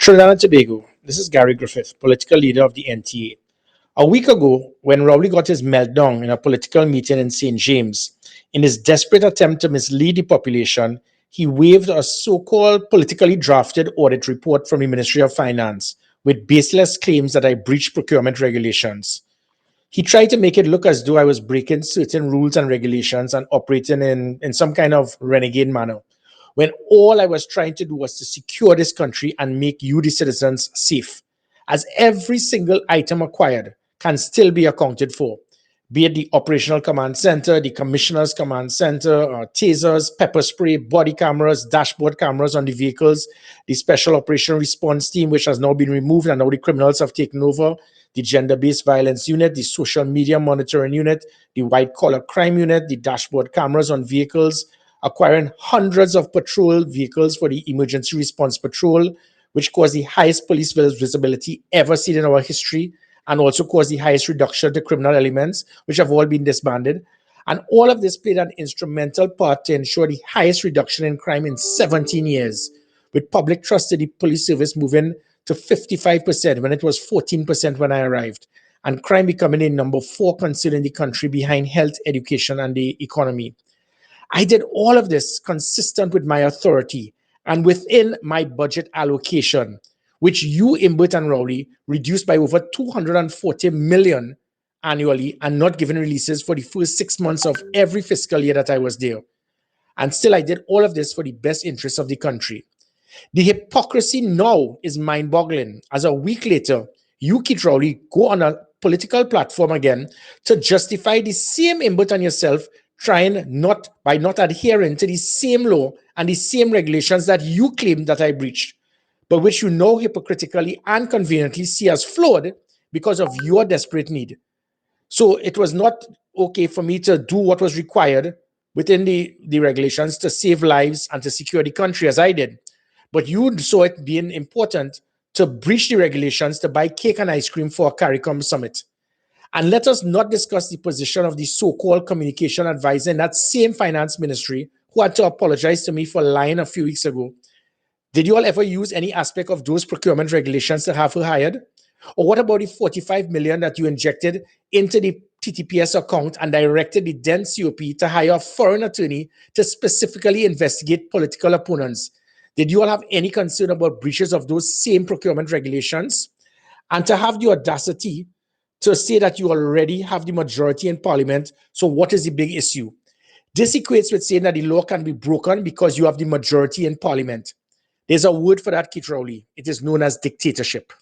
Trinidad and Tobago. This is Gary Griffith, political leader of the NTA. A week ago, when Rowley got his meltdown in a political meeting in St. James, in his desperate attempt to mislead the population, he waived a so called politically drafted audit report from the Ministry of Finance with baseless claims that I breached procurement regulations. He tried to make it look as though I was breaking certain rules and regulations and operating in some kind of renegade manner, when all I was trying to do was to secure this country and make you, the citizens, safe, as every single item acquired can still be accounted for, be it the operational command center, the commissioner's command center, tasers, pepper spray, body cameras, dashboard cameras on the vehicles, the special operation response team, which has now been removed and now the criminals have taken over, the gender-based violence unit, the social media monitoring unit, the white-collar crime unit, the dashboard cameras on vehicles, acquiring hundreds of patrol vehicles for the emergency response patrol, which caused the highest police visibility ever seen in our history, and also caused the highest reduction to criminal elements, which have all been disbanded. And all of this played an instrumental part to ensure the highest reduction in crime in 17 years, with public trust in the police service moving to 55% when it was 14% when I arrived, and crime becoming a number 4 concern in the country behind health, education, and the economy. I did all of this consistent with my authority and within my budget allocation, which you, Imbert and Rowley, reduced by over 240 million annually and not given releases for the first 6 months of every fiscal year that I was there. And still, I did all of this for the best interests of the country. The hypocrisy now is mind-boggling. As a week later, you, Keith Rowley, go on a political platform again to justify the same Imbert and yourself trying not by not adhering to the same law and the same regulations that you claim that I breached, but which you now hypocritically and conveniently see as flawed because of your desperate need. So it was not okay for me to do what was required within the regulations to save lives and to secure the country as I did. But you saw it being important to breach the regulations to buy cake and ice cream for a CARICOM summit. And let us not discuss the position of the so-called communication advisor in that same finance ministry who had to apologize to me for lying a few weeks ago. Did you all ever use any aspect of those procurement regulations to have her hired? Or what about the 45 million that you injected into the TTPS account and directed the then COP to hire a foreign attorney to specifically investigate political opponents? Did you all have any concern about breaches of those same procurement regulations? And to have the audacity to say that you already have the majority in parliament, so what is the big issue? This equates with saying that the law can be broken because you have the majority in parliament. There's a word for that, Keith Rowley. It is known as dictatorship.